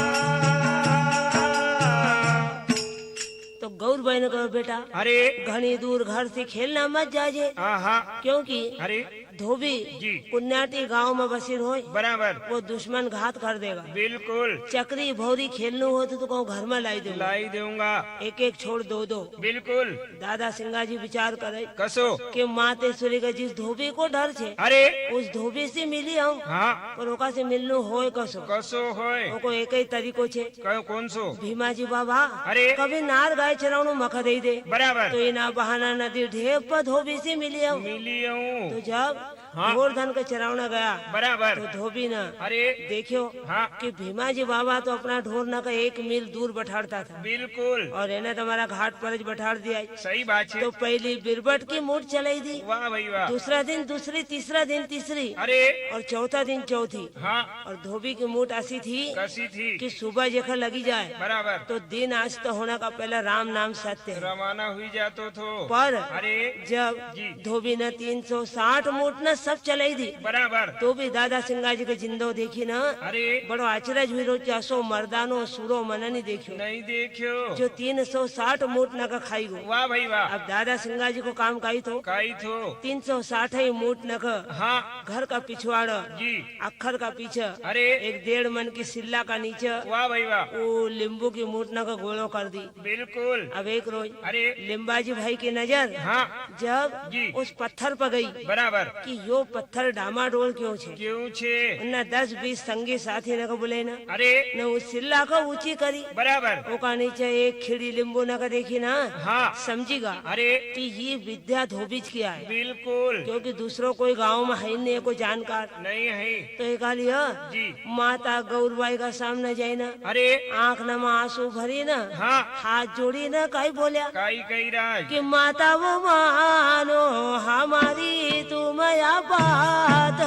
Speaker 1: तो गौरबाई ने कहा बेटा
Speaker 2: अरे
Speaker 1: घनी दूर घर से खेलना मत जाजे,
Speaker 2: हाँ हाँ
Speaker 1: क्योंकि
Speaker 2: अरे
Speaker 1: धोबी
Speaker 2: जी
Speaker 1: पुण्याटी गांव में बसी हो,
Speaker 2: बराबर
Speaker 1: वो दुश्मन घात कर देगा।
Speaker 2: बिल्कुल
Speaker 1: चक्री भौरी खेलना हो तो कहूँ घर में लाई दूंगा,
Speaker 2: लाई दूंगा
Speaker 1: एक एक छोड़ दो दो।
Speaker 2: बिल्कुल
Speaker 1: दादा सिंगा जी विचार करे
Speaker 2: कसो
Speaker 1: कि मातेश्वरी का जिस धोबी को डर छे
Speaker 2: अरे
Speaker 1: उस धोबी से मिली हूँ,
Speaker 2: हाँ
Speaker 1: पर ओका से मिलनु होय कसो।
Speaker 2: कसो होय
Speaker 1: ओको एक ही तरीको छे।
Speaker 2: कौन सो
Speaker 1: भीमा जी बाबा
Speaker 2: अरे
Speaker 1: कभी नार गाय चरावनु मख दे दे,
Speaker 2: बराबर
Speaker 1: तो इना बहाना नदी ढेप पर धोबी से मिली हूँ।
Speaker 2: मिली हूँ
Speaker 1: तो जब
Speaker 2: हाँ।
Speaker 1: गोवर्धन का चरावना गया
Speaker 2: बराबर
Speaker 1: तो धोबी न
Speaker 2: अरे
Speaker 1: देखियो
Speaker 2: हाँ
Speaker 1: कि भीमा जी बाबा तो अपना ढोर न का 1 मील दूर बैठाड़ता था,
Speaker 2: बिल्कुल
Speaker 1: और इन्हें तुम्हारा घाट पर बैठाड़ दिया।
Speaker 2: सही बात है।
Speaker 1: तो पहली बिरबट की मूठ चलाई दी,
Speaker 2: वाह भाई वाह।
Speaker 1: दूसरा दिन दूसरी, तीसरा दिन तीसरी,
Speaker 2: अरे
Speaker 1: और चौथा दिन चौथी।
Speaker 2: हाँ
Speaker 1: और धोबी की मूठ ऐसी थी
Speaker 2: कसी थी
Speaker 1: कि सुबह जेखा लगी जाए
Speaker 2: बराबर
Speaker 1: तो दिन आज तो होने का पहला राम नाम सत्य है।
Speaker 2: रवाना हुई जातो थो।
Speaker 1: पर
Speaker 2: अरे
Speaker 1: जब
Speaker 2: जी।
Speaker 1: धोबी ने 360 मूठ न सब चलाई दी,
Speaker 2: बराबर
Speaker 1: तो भी दादा सिंगा जी के जिंदो देखी ना
Speaker 2: अरे
Speaker 1: बड़ो आचरज हुई रो, चासो मर्दानो सूरो मन नहीं देखियो
Speaker 2: नहीं देखियो
Speaker 1: जो 360 मूठ न का खाई गो।
Speaker 2: वाह भाई वाह।
Speaker 1: अब दादा सिंगा जी को काम काई तो
Speaker 2: काई थो
Speaker 1: 360 ही मूठ न का
Speaker 2: हाँ
Speaker 1: घर का पिछवाड़
Speaker 2: जी
Speaker 1: अखर का पीछे
Speaker 2: अरे
Speaker 1: 1.5 मन की सिल्ला का नीचे
Speaker 2: वाह भाई वाह।
Speaker 1: वो लींबू की मूठ न का गोलो कर दी।
Speaker 2: बिल्कुल
Speaker 1: अब एक रोज
Speaker 2: अरे
Speaker 1: लिम्बाजी भाई की नजर
Speaker 2: हाँ
Speaker 1: जब
Speaker 2: जी।
Speaker 1: उस पत्थर पर गई
Speaker 2: बराबर
Speaker 1: कि यो पत्थर डामाडोल क्यों छे,
Speaker 2: क्यों छे
Speaker 1: न 10-20 संगी साथी न को बोले ना
Speaker 2: अरे
Speaker 1: न उस सिल्ला को ऊंची करी,
Speaker 2: बराबर
Speaker 1: ओका नीचे एक खिड़ी लींबू न का देखी ना
Speaker 2: हाँ
Speaker 1: समझीगा
Speaker 2: अरे
Speaker 1: कि ये विद्या धोबीज किया है,
Speaker 2: बिल्कुल
Speaker 1: क्योंकि दूसरों कोई गांव में है नहीं कोई जानकार।
Speaker 2: नहीं है
Speaker 1: तो एक लिया
Speaker 2: जी।
Speaker 1: माता गौरबाई का सामने जाए ना,
Speaker 2: अरे
Speaker 1: आंख न में आंसू भरी ना,
Speaker 2: हाँ
Speaker 1: हाथ जोड़ी ना काई बोलिया
Speaker 2: काई कही राज
Speaker 1: कि माता वो मानो हमारी तुम या बात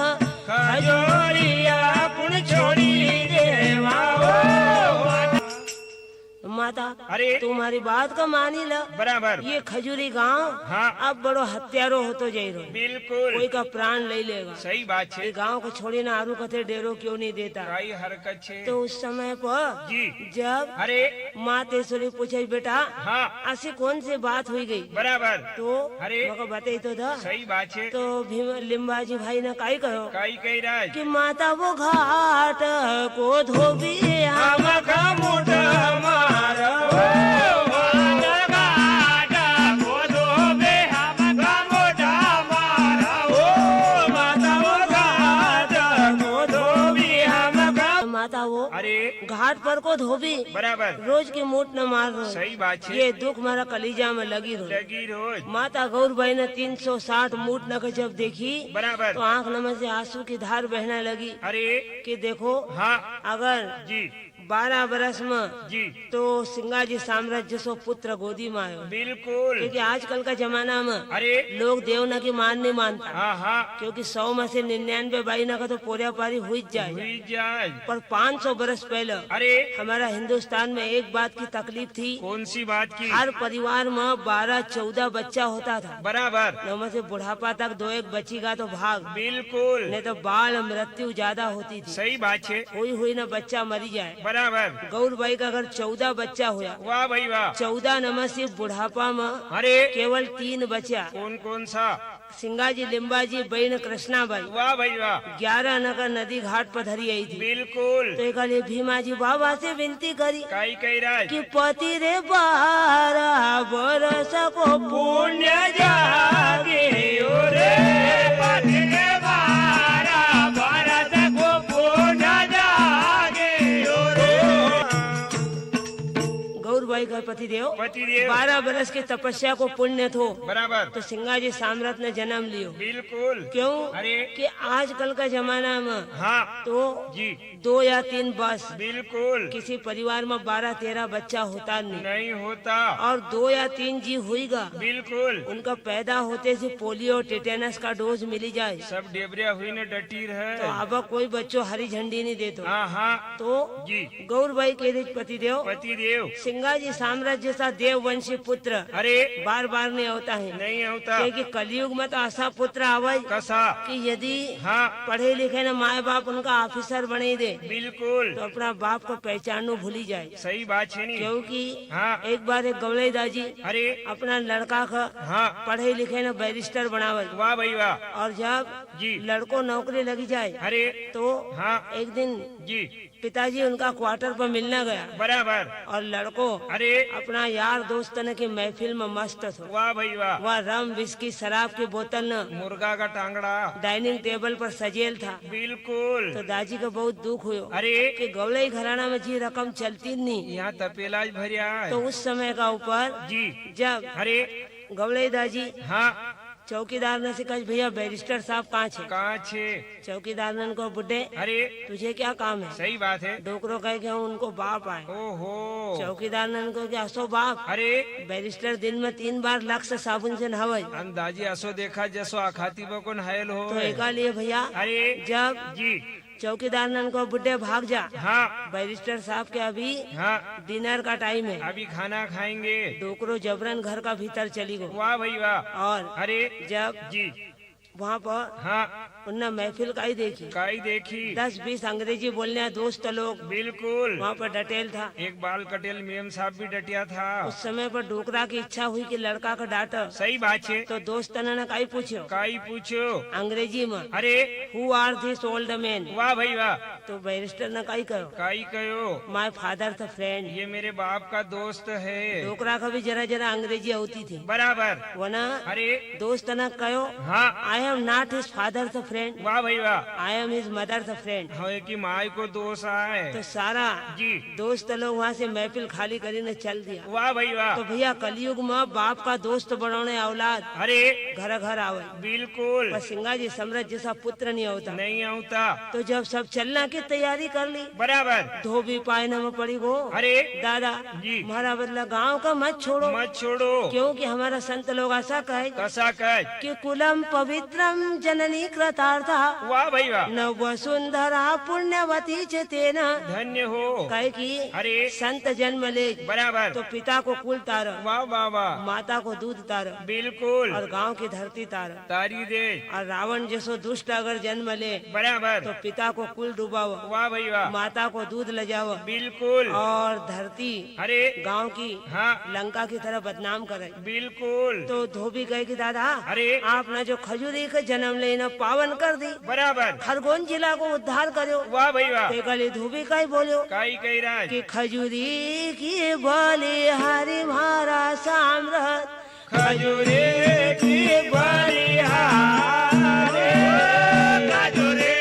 Speaker 2: खजोरिया पुन छोड़ी देवा ओ।
Speaker 1: माता
Speaker 2: अरे
Speaker 1: तुम्हारी बात का मानी ला,
Speaker 2: बराबर
Speaker 1: ये खजूरी गांव
Speaker 2: हाँ
Speaker 1: अब बड़ो हत्यारो हो तो जाई रो,
Speaker 2: बिल्कुल
Speaker 1: कोई का प्राण ले लेगा।
Speaker 2: सही बात
Speaker 1: ये
Speaker 2: है।
Speaker 1: गांव को छोड़ी ना आरू कथे डेरो क्यों नहीं देता।
Speaker 2: काई हरकत छे
Speaker 1: तो उस समय पर
Speaker 2: जी।
Speaker 1: जब
Speaker 2: अरे
Speaker 1: मातेश्वरी पूछे बेटा
Speaker 2: हाँ
Speaker 1: ऐसी कौन सी बात हुई गई,
Speaker 2: बराबर
Speaker 1: तो
Speaker 2: अरे
Speaker 1: मको बताई तो था।
Speaker 2: सही बात है।
Speaker 1: तो भीम लिम्बाजी भाई ने काई कहो
Speaker 2: काई कही राज
Speaker 1: कि माता वो घाट को धोबी हम
Speaker 2: का मुठ मारो
Speaker 1: माता वो
Speaker 2: अरे
Speaker 1: घाट पर को धोबी
Speaker 2: बराबर
Speaker 1: रोज की मूठ न मार रो,
Speaker 2: सही बात है।
Speaker 1: ये दुख मारा कलीजा में लगी रो।
Speaker 2: लगी रोज
Speaker 1: माता गौरबाई ने 360 मूठ न को जब देखी
Speaker 2: बराबर
Speaker 1: तो आंख नम से आंसू की धार बहने लगी
Speaker 2: अरे
Speaker 1: कि देखो
Speaker 2: हाँ
Speaker 1: अगर
Speaker 2: जी
Speaker 1: 12 बरस में
Speaker 2: जी
Speaker 1: तो सिंगाजी साम्राज्य सो पुत्र गोदी में आयो,
Speaker 2: बिल्कुल
Speaker 1: क्योंकि आजकल का जमाना में
Speaker 2: अरे
Speaker 1: लोग देवना की मान नहीं मानता,
Speaker 2: हाँ हाँ
Speaker 1: क्योंकि 100 में से 99 बाईना का तो पोरिया पारी हुई जाए।
Speaker 2: हुई जाए।
Speaker 1: पर 500 बरस पहले
Speaker 2: अरे
Speaker 1: हमारा हिंदुस्तान में एक बात की तकलीफ थी,
Speaker 2: कौन सी बात की
Speaker 1: हर परिवार में 12-14 बच्चा होता था,
Speaker 2: बराबर
Speaker 1: नौ से बुढ़ापा तक 2-1 बचेगा तो भाग,
Speaker 2: बिल्कुल
Speaker 1: नहीं तो बाल मृत्यु ज्यादा होती थी।
Speaker 2: सही बात है।
Speaker 1: हुई ना बच्चा मरी जाए।
Speaker 2: बराबर
Speaker 1: गौरबाई का अगर 14 बच्चा हुआ,
Speaker 2: वाह भाई वाह।
Speaker 1: 14 नंबर से बुढ़ापा में
Speaker 2: अरे
Speaker 1: केवल 3 बच्चा,
Speaker 2: कौन कौन सा
Speaker 1: सिंगाजी लिम्बाजी बहन कृष्णाबाई,
Speaker 2: वाह भाई वाह।
Speaker 1: 11 नगर नदी घाट पर धरी आई थी।
Speaker 2: बिल्कुल
Speaker 1: तो एक लिए भीमाजी बाबा से विनती करी
Speaker 2: काई कही राज
Speaker 1: कि पति रे 12 बरस को पुण्य जागे
Speaker 2: रे पति रे 12 बरस को पुण्य जागे रे।
Speaker 1: गौरबाई का पति पतिदेव
Speaker 2: पतिदेव
Speaker 1: 12 बरस की तपस्या को पुण्य थो
Speaker 2: बराबर
Speaker 1: तो सिंगाजी साम्राट ने जन्म लियो।
Speaker 2: बिल्कुल
Speaker 1: क्यों?
Speaker 2: अरे
Speaker 1: कि आजकल का जमाना में
Speaker 2: हाँ
Speaker 1: तो
Speaker 2: जी
Speaker 1: 2 या 3 बस
Speaker 2: बिल्कुल
Speaker 1: किसी परिवार में 12-13 बच्चा होता नहीं
Speaker 2: नहीं होता
Speaker 1: और 2 या 3 जी हुईगा
Speaker 2: बिल्कुल
Speaker 1: उनका पैदा होते से पोलियो टेटेनस का डोज मिली जाए
Speaker 2: सब डेबरिया हुई ने डटीर है
Speaker 1: तो अब कोई बच्चों हरी झंडी नहीं देतो।
Speaker 2: हाँ हाँ
Speaker 1: तो
Speaker 2: जी
Speaker 1: गौरबाई के लिए पतिदेव
Speaker 2: पतिदेव
Speaker 1: सिंगाजी साम्राज्य जैसा देववंशी पुत्र
Speaker 2: अरे
Speaker 1: बार बार नहीं होता है
Speaker 2: नहीं होता
Speaker 1: क्योंकि कलयुग में तो ऐसा पुत्र आवे
Speaker 2: कसा
Speaker 1: कि यदि
Speaker 2: हाँ
Speaker 1: पढ़े लिखे न माए बाप उनका ऑफिसर बने दे
Speaker 2: बिल्कुल
Speaker 1: तो अपना बाप को पहचानना भूली जाए।
Speaker 2: सही बात है नहीं
Speaker 1: क्योंकि
Speaker 2: हाँ
Speaker 1: एक बार एक गवले दाजी
Speaker 2: अरे
Speaker 1: अपना लड़का का
Speaker 2: हाँ
Speaker 1: पढ़े लिखे न बैरिस्टर बनावे
Speaker 2: वाह भाई वाह
Speaker 1: और जब
Speaker 2: जी
Speaker 1: लड़को नौकरी लगी जाए
Speaker 2: अरे
Speaker 1: तो
Speaker 2: हाँ
Speaker 1: एक दिन
Speaker 2: जी
Speaker 1: पिताजी उनका क्वार्टर पर मिलने गया
Speaker 2: बराबर
Speaker 1: और लड़को
Speaker 2: अरे
Speaker 1: अपना यार दोस्त ने की महफिल में मस्त थो।
Speaker 2: वाह भाई वाह
Speaker 1: वह रम विस्की शराब की बोतल न
Speaker 2: मुर्गा का टांगड़ा
Speaker 1: डाइनिंग टेबल पर सजेल था।
Speaker 2: बिल्कुल
Speaker 1: तो दादी को बहुत दुख हुयो
Speaker 2: अरे
Speaker 1: कि गवले घराना में जी रकम चलती नहीं।
Speaker 2: यहाँ तपेलाज भरिया है
Speaker 1: तो उस समय का ऊपर
Speaker 2: जी
Speaker 1: जब
Speaker 2: अरे
Speaker 1: गवले दाजी
Speaker 2: हाँ
Speaker 1: चौकीदार ने से कहा भैया बैरिस्टर साहब कहाँ छे?
Speaker 2: कहाँ छे
Speaker 1: चौकीदार ने उनको बुड्ढे
Speaker 2: अरे
Speaker 1: तुझे क्या काम है?
Speaker 2: सही बात है
Speaker 1: डोकरो कहे कि हम उनको बाप आए।
Speaker 2: ओहो
Speaker 1: चौकीदार ने उनको क्या असो बाप
Speaker 2: अरे
Speaker 1: बैरिस्टर दिन में 3 बार लक्स साबुन से नहावे
Speaker 2: अंदाजी असो देखा जसो आखाती बकोन हायल हो
Speaker 1: तो एका लिए भैया
Speaker 2: अरे
Speaker 1: जब
Speaker 2: जी
Speaker 1: चौकीदार ने उनको बुड्ढे भाग जा
Speaker 2: हाँ
Speaker 1: बैरिस्टर साहब के अभी
Speaker 2: हाँ
Speaker 1: डिनर का टाइम है।
Speaker 2: अभी खाना खाएंगे
Speaker 1: डोकरो जबरन घर का भीतर चली गो
Speaker 2: वाह भाई वाह
Speaker 1: और
Speaker 2: अरे
Speaker 1: जब
Speaker 2: जी
Speaker 1: वहाँ पर
Speaker 2: हाँ
Speaker 1: उनने महफिल का ही देखी
Speaker 2: काई देखी
Speaker 1: 10-20 अंग्रेजी बोलने दोस्त लोग
Speaker 2: बिल्कुल
Speaker 1: वहाँ पर डटेल था।
Speaker 2: एक बाल कटेल मेम साहब भी डटिया था
Speaker 1: उस समय पर डोकरा की इच्छा हुई कि लड़का का डांटा
Speaker 2: सही बात है
Speaker 1: तो दोस्त ने काई पूछो
Speaker 2: काई पूछो
Speaker 1: अंग्रेजी में
Speaker 2: अरे
Speaker 1: who are this old man?
Speaker 2: वाह भाई वाह
Speaker 1: तो बैरिस्टर ने काई कहो
Speaker 2: काई कहो
Speaker 1: माय फादर था फ्रेंड।
Speaker 2: ये मेरे बाप का दोस्त है
Speaker 1: डोकरा का भी जरा जरा अंग्रेजी होती थी
Speaker 2: बराबर
Speaker 1: वना
Speaker 2: अरे
Speaker 1: दोस्त ने कहो
Speaker 2: हाँ
Speaker 1: I am not his father था फ्रेंड
Speaker 2: वाह भाई वाह
Speaker 1: आई एम हिज मदर था फ्रेंड।
Speaker 2: है कि माई को दोष आए
Speaker 1: तो सारा
Speaker 2: जी
Speaker 1: दोस्त लोग वहाँ से महफिल खाली करीने चल दिया।
Speaker 2: वाह भाई वाह
Speaker 1: तो भैया कलयुग में बाप का दोस्त बनाने औलाद
Speaker 2: अरे
Speaker 1: घर घर आवे
Speaker 2: बिल्कुल
Speaker 1: पर सिंगाजी सम्राट जैसा पुत्र नहीं होता।
Speaker 2: नहीं होता
Speaker 1: तो जब सब चलना की तैयारी कर ली
Speaker 2: बराबर
Speaker 1: धोबी पायने में पड़ी गो
Speaker 2: अरे
Speaker 1: दादा
Speaker 2: जी
Speaker 1: हमारा बदला गांव का मत छोड़ो
Speaker 2: मत छोड़ो
Speaker 1: क्योंकि हमारा संत लोग ऐसा कहे
Speaker 2: कसा कर
Speaker 1: कि कुलम पवित्रम जननी कृतार्था
Speaker 2: वाह भाई वाह
Speaker 1: न वसुंधरा पुण्यवती च तेना।
Speaker 2: धन्य हो
Speaker 1: कहे कि
Speaker 2: अरे
Speaker 1: संत जन्म ले
Speaker 2: बराबर
Speaker 1: तो पिता को कुल तारो
Speaker 2: वाह वाह वाह
Speaker 1: माता को दूध तारो
Speaker 2: बिल्कुल
Speaker 1: और गांव की धरती तारो
Speaker 2: तारी दे
Speaker 1: और रावण जैसो दुष्ट अगर जन्म ले
Speaker 2: बराबर
Speaker 1: तो पिता को कुल डुबाओ
Speaker 2: वाह भाई वाह
Speaker 1: माता को दूध ले जाओ
Speaker 2: बिल्कुल
Speaker 1: और धरती
Speaker 2: अरे
Speaker 1: गांव की
Speaker 2: हाँ
Speaker 1: लंका की तरह बदनाम करे।
Speaker 2: बिल्कुल
Speaker 1: तो धोबी कहे कि दादा
Speaker 2: अरे
Speaker 1: आपने जो खजूरी का जन्म लेना पावन कर दी
Speaker 2: बराबर
Speaker 1: खरगोन जिला को उद्धार करो।
Speaker 2: वाह भाई वाह
Speaker 1: ते कली धोबी का ही बोलो
Speaker 2: काई कही राज
Speaker 1: कि खजूरी की बोली हरि मारा साम्राट
Speaker 2: खजूरे की बलिहारे खजूरे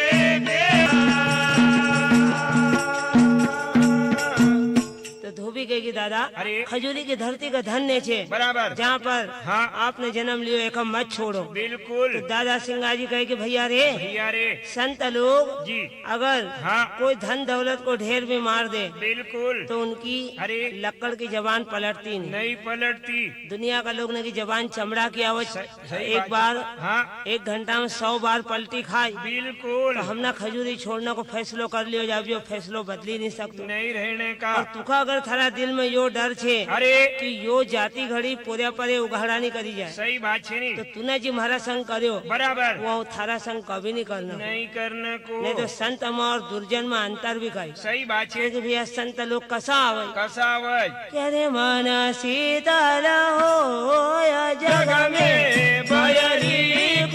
Speaker 1: तो धोबी कहेगी दादा
Speaker 2: अरे
Speaker 1: खजूरी की धरती का धन्य छे
Speaker 2: बराबर
Speaker 1: जहाँ पर
Speaker 2: हाँ
Speaker 1: आपने जन्म लियो एक मत छोड़ो।
Speaker 2: बिल्कुल
Speaker 1: तो दादा सिंगाजी कहे कि भैया रे
Speaker 2: भैया रे
Speaker 1: संत लोग
Speaker 2: जी
Speaker 1: अगर
Speaker 2: हाँ
Speaker 1: कोई धन दौलत को ढेर भी मार दे
Speaker 2: बिल्कुल
Speaker 1: तो उनकी
Speaker 2: अरे
Speaker 1: लक्कड़ की जबान पलटती नहीं।
Speaker 2: नहीं पलटती
Speaker 1: दुनिया का लोग ने की जबान चमड़ा की आवाज
Speaker 2: सही
Speaker 1: एक
Speaker 2: बात।
Speaker 1: बार
Speaker 2: हाँ
Speaker 1: 1 घंटा में 100 बार पलटी खाई
Speaker 2: बिल्कुल
Speaker 1: तो हमने खजूरी छोड़ने को फैसलो कर लियो जब यो फैसलो बदली नहीं सकते।
Speaker 2: नहीं रहने का
Speaker 1: और तुका अगर थारा दिल में यो डर छे
Speaker 2: अरे
Speaker 1: कि यो जाति घड़ी पूरे परे उघाड़ा नहीं करी जाए
Speaker 2: सही बात है
Speaker 1: तो
Speaker 2: नहीं
Speaker 1: तूने जी हमारा संग करियो
Speaker 2: बराबर
Speaker 1: वो थारा संग कभी नहीं करना।
Speaker 2: नहीं करने को
Speaker 1: नहीं तो संत में और दुर्जन में अंतर भी कही
Speaker 2: सही बात है
Speaker 1: कि भैया संत लोग कसा आवे
Speaker 2: कसावज
Speaker 1: करे मन शीतल हो या जग में
Speaker 2: बयरी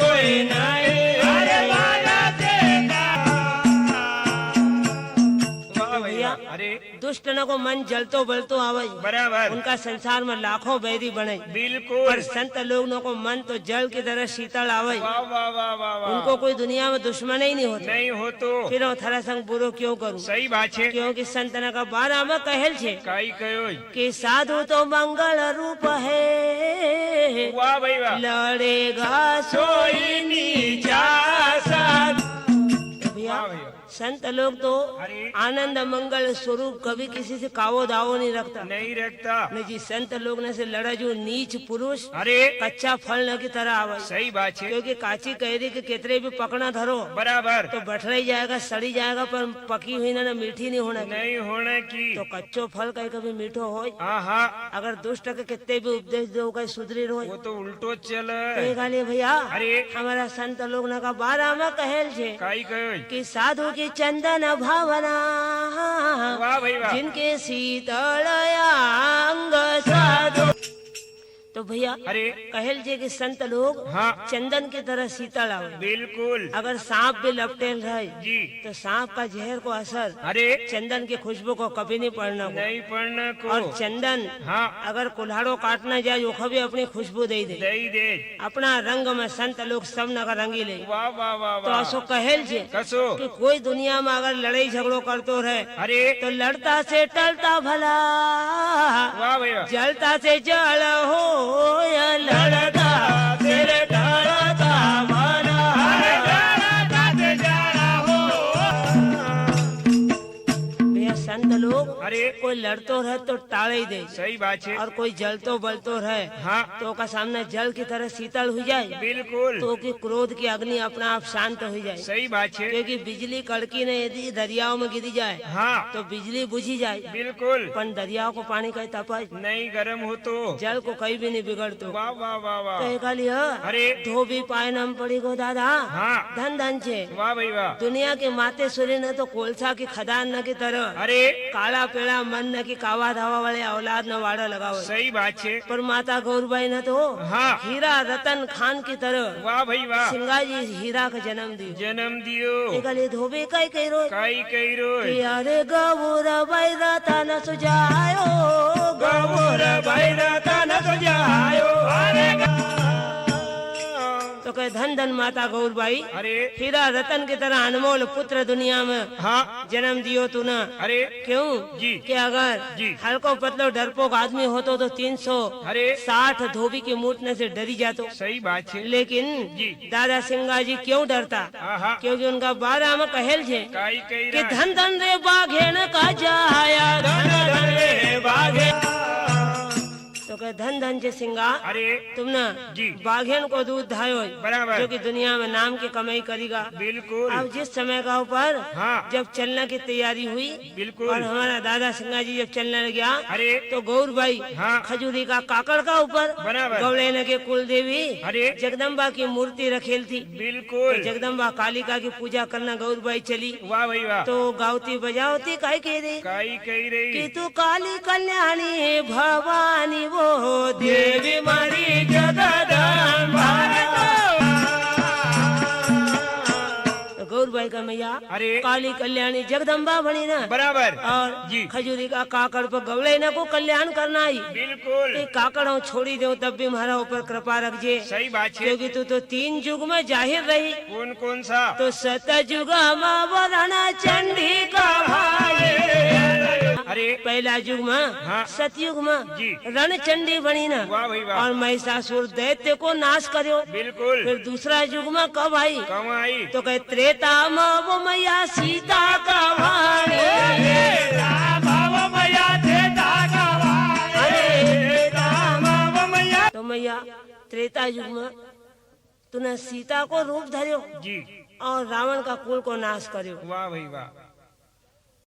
Speaker 2: कोई नहीं अरे वाह भैया अरे
Speaker 1: दुष्ट न न को मन जलतो बलतो आवे,
Speaker 2: बराबर
Speaker 1: उनका संसार में लाखों बैरी बने,
Speaker 2: बिल्कुल
Speaker 1: पर संत लोग न को मन तो जल की तरह शीतल आवे,
Speaker 2: वाह वाह वाह वाह वाह
Speaker 1: उनको कोई दुनिया में दुश्मन ही नहीं होता।
Speaker 2: नहीं हो तो
Speaker 1: फिर वो थारा संग बुरो क्यों करूं?
Speaker 2: सही बात है
Speaker 1: क्योंकि संत न का बारह में कहल छे
Speaker 2: काई कहो
Speaker 1: कि साधु तो मंगल रूप है,
Speaker 2: वाह भाई वाह
Speaker 1: लड़ेगा सोई नीचा साधु। भैया
Speaker 2: वाह भैया
Speaker 1: संत लोग तो
Speaker 2: अरे
Speaker 1: आनंद मंगल स्वरूप कभी किसी से कावो दावो नहीं रखता।
Speaker 2: नहीं रखता
Speaker 1: नहीं जी, संत लोग ने से लड़ा जो नीच पुरुष
Speaker 2: अरे
Speaker 1: कच्चा फल न की तरह आवे,
Speaker 2: सही बात है
Speaker 1: क्योंकि काची कैरी के कितने भी पकना धरो
Speaker 2: बराबर
Speaker 1: तो बठरा ही जाएगा, सड़ी जाएगा, पर पकी हुई ना मीठी नहीं होना।
Speaker 2: नहीं होने की
Speaker 1: तो कच्चो फल कहीं कभी मीठो हो,
Speaker 2: हाँ हाँ
Speaker 1: अगर दुष्ट के कितने भी उपदेश दो कहीं सुधरी रहो।
Speaker 2: वो तो उल्टो चल
Speaker 1: तो ये गाली भैया
Speaker 2: अरे
Speaker 1: हमारा संत लोग न का बारह में कहल छे
Speaker 2: काई कहो
Speaker 1: कि साधु की चंदन भावना,
Speaker 2: वाह भाई वाह
Speaker 1: जिनके शीतल अंग साधु। तो भैया
Speaker 2: अरे
Speaker 1: कहल जे कि संत लोग
Speaker 2: हाँ
Speaker 1: चंदन की तरह शीतल आवे।
Speaker 2: बिल्कुल
Speaker 1: अगर सांप भी लपटेल रहे
Speaker 2: जी
Speaker 1: तो सांप का जहर को असर
Speaker 2: अरे
Speaker 1: चंदन की खुशबू को कभी नहीं पड़ना को।
Speaker 2: नहीं पढ़ना को
Speaker 1: और चंदन
Speaker 2: हाँ
Speaker 1: अगर कुल्हाड़ो काटना जाए वो कभी अपनी खुशबू दे दे,
Speaker 2: दई दे
Speaker 1: अपना रंग में संत लोग सब न का रंगी ले।
Speaker 2: वाह वाह वाह
Speaker 1: तो
Speaker 2: वाह
Speaker 1: ऐसो कहल छे
Speaker 2: कसो
Speaker 1: कि कोई दुनिया में अगर लड़ाई झगड़ो करतो रहे
Speaker 2: अरे
Speaker 1: तो लड़ता से टलता भला,
Speaker 2: वाह भैया
Speaker 1: जलता से जल हो या लड़ता फिर टलता भला। भैया संत लोग
Speaker 2: अरे
Speaker 1: कोई लड़तो रहे तो टाले ही दे,
Speaker 2: सही बात है
Speaker 1: और कोई जलतो बलतो रहे
Speaker 2: हाँ
Speaker 1: तो का सामने जल की तरह शीतल हो जाए,
Speaker 2: बिल्कुल
Speaker 1: तो की क्रोध की अग्नि अपना आप शांत हो जाए।
Speaker 2: सही बात है
Speaker 1: क्योंकि बिजली कड़की ने यदि दरियाओं में गिरी जाए
Speaker 2: हाँ
Speaker 1: तो बिजली बुझी जाए,
Speaker 2: बिल्कुल
Speaker 1: पर दरियाओं को पानी का तपाई
Speaker 2: नहीं गर्म हो तो
Speaker 1: जल को कहीं भी नहीं बिगड़तो।
Speaker 2: वाह वाह वाह वाह
Speaker 1: तो लिया
Speaker 2: अरे
Speaker 1: धोबी पाए नम पड़ी गो दादा
Speaker 2: हाँ
Speaker 1: धन धन छे।
Speaker 2: वाह भाई वाह
Speaker 1: दुनिया के माते सूर्य न तो कोलसा की खदान न की तरह
Speaker 2: अरे
Speaker 1: काला पेड़ा मन न की कावा धावा वाले औलाद न वाड़ा लगाओ,
Speaker 2: सही बात है
Speaker 1: पर माता गौरबाई न तो
Speaker 2: हाँ
Speaker 1: हीरा रतन खान की तरह
Speaker 2: वाह भाई वाह
Speaker 1: सिंगा जी हीरा का जन्म दियो।
Speaker 2: जन्म दियो
Speaker 1: गले धोबे कई कई रो
Speaker 2: काई कई रोज
Speaker 1: अरे गौर बाई रतन सुजायो,
Speaker 2: गौर भैरा तन सुजायो अरे
Speaker 1: तो कहे धन धन माता गौरबाई,
Speaker 2: अरे
Speaker 1: हीरा रतन की तरह अनमोल पुत्र दुनिया में
Speaker 2: हाँ
Speaker 1: जन्म दियो तू ना।
Speaker 2: अरे
Speaker 1: क्यों
Speaker 2: जी
Speaker 1: कि अगर
Speaker 2: जी
Speaker 1: हल्को पतलो डरपोक आदमी होतो तो 360
Speaker 2: अरे
Speaker 1: धोबी के मूटने से डरी जातो,
Speaker 2: सही बात है
Speaker 1: लेकिन
Speaker 2: जी
Speaker 1: दादा सिंगा जी क्यों डरता?
Speaker 2: हाँ हाँ
Speaker 1: क्योंकि उनका बारह में कहल छे
Speaker 2: काई कई
Speaker 1: कि धन धन रे बाघेन का जाया,
Speaker 2: धन धन रे बाघे
Speaker 1: तो कहे धन धन से सिंगा
Speaker 2: अरे
Speaker 1: तुम ना
Speaker 2: जी
Speaker 1: बाघेन को दूध धायो
Speaker 2: बराबर
Speaker 1: जो कि दुनिया में नाम की कमाई करेगा।
Speaker 2: बिल्कुल
Speaker 1: अब जिस समय का ऊपर
Speaker 2: हाँ
Speaker 1: जब चलने की तैयारी हुई
Speaker 2: बिल्कुल
Speaker 1: और हमारा दादा सिंगा जी जब चलने लगा
Speaker 2: अरे
Speaker 1: तो गौरबाई
Speaker 2: हाँ
Speaker 1: खजूरी का काकड़ का ऊपर
Speaker 2: बराबर
Speaker 1: गौड़ेन के कुल देवी
Speaker 2: अरे
Speaker 1: जगदम्बा की मूर्ति रखेल थी।
Speaker 2: बिल्कुल
Speaker 1: जगदम्बा कालिका की पूजा करना गौरबाई चली
Speaker 2: वाह भाई वाह
Speaker 1: तो गावती बजावती काय कह रही
Speaker 2: काई कही रही
Speaker 1: कि तू काली कल्याणी भवानी वो देवी मारी जगदम्बा। गौरबाई का मैया
Speaker 2: अरे
Speaker 1: काली कल्याणी जगदम्बा बनी ना
Speaker 2: बराबर
Speaker 1: और
Speaker 2: जी
Speaker 1: खजूरी का काकड़ पर गवले न को कल्याण करना ही
Speaker 2: बिल्कुल
Speaker 1: काकड़ हो छोड़ी दो तब भी हमारा ऊपर कृपा रखजे,
Speaker 2: सही बात है
Speaker 1: क्योंकि तू तो 3 युग में जाहिर रही।
Speaker 2: कौन कौन सा
Speaker 1: तो सतयुग में वरण चंडी का भाई,
Speaker 2: अरे
Speaker 1: पहला युग में
Speaker 2: हाँ
Speaker 1: सतयुग में
Speaker 2: जी
Speaker 1: रण चंडी बनी ना
Speaker 2: वाह भाई वाह
Speaker 1: और महिषासुर दैत्य को नाश करो।
Speaker 2: बिल्कुल
Speaker 1: फिर दूसरा युग में कब आई?
Speaker 2: कम आई
Speaker 1: तो कहे त्रेता में वो मैया सीता का वाणी, तो मैया त्रेता युग में तूने सीता को रूप धर्यो
Speaker 2: जी
Speaker 1: और रावण का कुल को नाश कर्यो।
Speaker 2: वाह भाई वाह